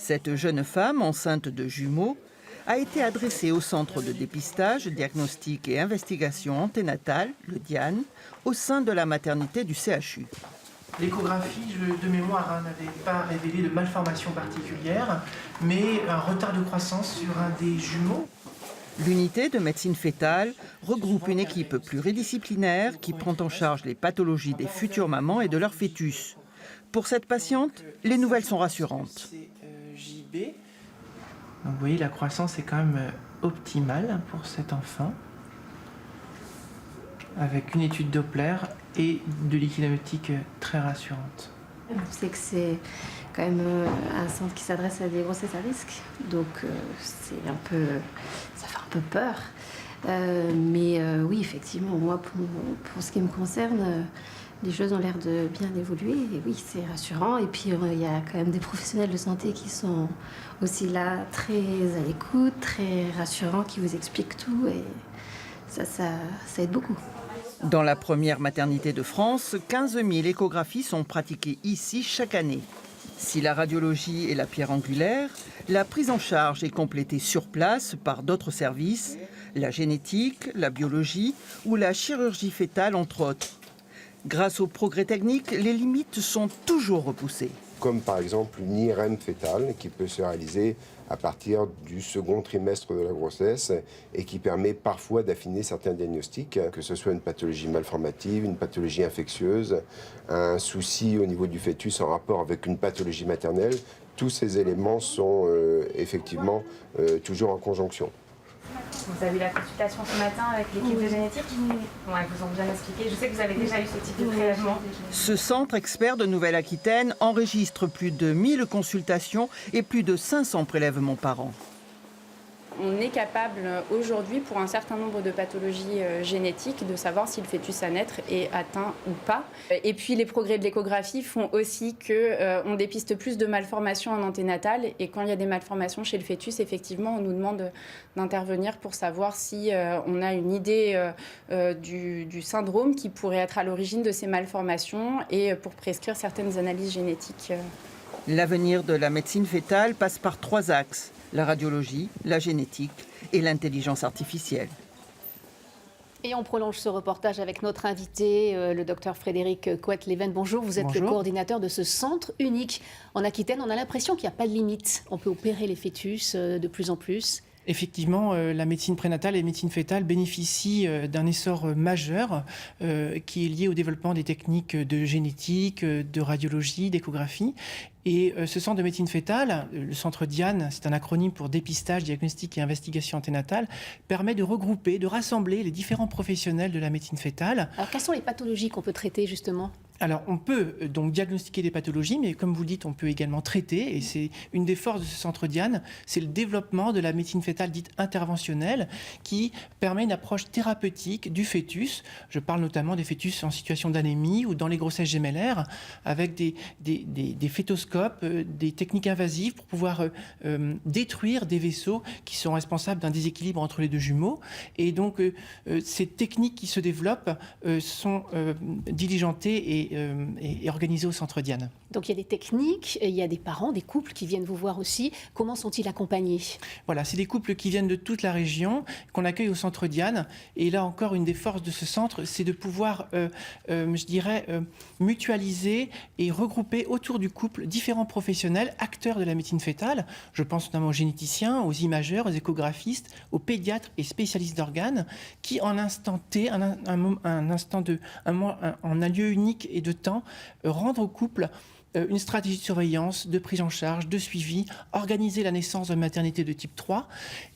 Cette jeune femme, enceinte de jumeaux, a été adressée au Centre de dépistage, diagnostic et investigation anténatale, le DIAN, au sein de la maternité du CHU. L'échographie, de mémoire, n'avait pas révélé de malformation particulière, mais un retard de croissance sur un des jumeaux. L'unité de médecine fœtale regroupe une équipe pluridisciplinaire qui prend en charge les pathologies des futures mamans et de leurs fœtus. Pour cette patiente, les nouvelles sont rassurantes. JB. Donc vous voyez, la croissance est quand même optimale pour cet enfant, avec une étude Doppler et de liquide amniotique très rassurante. On sait que c'est quand même un centre qui s'adresse à des grossesses à risque, donc ça fait un peu peur. Mais oui, effectivement, moi, pour ce qui me concerne, les choses ont l'air de bien évoluer. Et oui, c'est rassurant. Et puis, il y a quand même des professionnels de santé qui sont aussi là, très à l'écoute, très rassurants, qui vous expliquent tout. Et ça aide beaucoup. Dans la première maternité de France, 15 000 échographies sont pratiquées ici chaque année. Si la radiologie est la pierre angulaire, la prise en charge est complétée sur place par d'autres services, la génétique, la biologie ou la chirurgie fœtale entre autres. Grâce aux progrès techniques, les limites sont toujours repoussées. Comme par exemple une IRM fœtale qui peut se réaliser à partir du second trimestre de la grossesse et qui permet parfois d'affiner certains diagnostics, que ce soit une pathologie malformative, une pathologie infectieuse, un souci au niveau du fœtus en rapport avec une pathologie maternelle. Tous ces éléments sont effectivement toujours en conjonction. Vous avez eu la consultation ce matin avec l'équipe de génétique? Ouais, vous ont bien expliqué. Je sais que vous avez déjà eu ce type de prélèvement. Ce centre expert de Nouvelle-Aquitaine enregistre plus de 1000 consultations et plus de 500 prélèvements par an. On est capable aujourd'hui, pour un certain nombre de pathologies génétiques, de savoir si le fœtus à naître est atteint ou pas. Et puis les progrès de l'échographie font aussi qu'on dépiste plus de malformations en anténatale. Et quand il y a des malformations chez le fœtus, effectivement, on nous demande d'intervenir pour savoir si on a une idée du syndrome qui pourrait être à l'origine de ces malformations et pour prescrire certaines analyses génétiques. L'avenir de la médecine fœtale passe par 3 axes. La radiologie, la génétique et l'intelligence artificielle. Et on prolonge ce reportage avec notre invité, le docteur Frédéric Coët-Leven. Bonjour, vous êtes Bonjour. le coordinateur de ce centre unique en Aquitaine. On a l'impression qu'il n'y a pas de limite. On peut opérer les fœtus de plus en plus. Effectivement, la médecine prénatale et la médecine fœtale bénéficient d'un essor majeur qui est lié au développement des techniques de génétique, de radiologie, d'échographie. Et ce centre de médecine fœtale, le centre DIAN, c'est un acronyme pour dépistage, diagnostic et investigation anténatale, permet de regrouper, de rassembler les différents professionnels de la médecine fœtale. Alors, quelles sont les pathologies qu'on peut traiter justement ? Alors, on peut donc diagnostiquer des pathologies, mais comme vous le dites, on peut également traiter. Et c'est une des forces de ce centre DIAN, c'est le développement de la médecine fœtale dite interventionnelle, qui permet une approche thérapeutique du fœtus. Je parle notamment des fœtus en situation d'anémie ou dans les grossesses gémellaires, avec des fétoscopes, des techniques invasives pour pouvoir détruire des vaisseaux qui sont responsables d'un déséquilibre entre les deux jumeaux. Et donc, ces techniques qui se développent sont diligentées et organisé au centre DIAN. Donc il y a des techniques, il y a des parents, des couples qui viennent vous voir aussi. Comment sont-ils accompagnés ? Voilà, c'est des couples qui viennent de toute la région, qu'on accueille au centre DIAN. Et là encore, une des forces de ce centre, c'est de pouvoir, mutualiser et regrouper autour du couple différents professionnels, acteurs de la médecine fœtale. Je pense notamment aux généticiens, aux imageurs, aux échographistes, aux pédiatres et spécialistes d'organes, qui en instant T, en un lieu unique et de temps, rendre au couple une stratégie de surveillance, de prise en charge, de suivi, organiser la naissance de maternité de type 3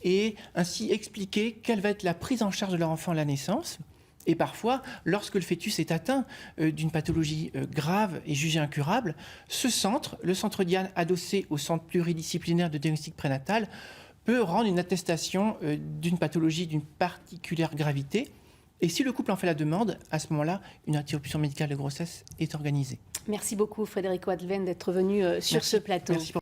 et ainsi expliquer quelle va être la prise en charge de leur enfant à la naissance. Et parfois, lorsque le fœtus est atteint d'une pathologie grave et jugée incurable, ce centre, le centre DIAN adossé au centre pluridisciplinaire de diagnostic prénatal, peut rendre une attestation d'une pathologie d'une particulière gravité. Et si le couple en fait la demande, à ce moment-là, une interruption médicale de grossesse est organisée. Merci beaucoup Frédéric Coët-Leven d'être venu sur ce plateau. Merci.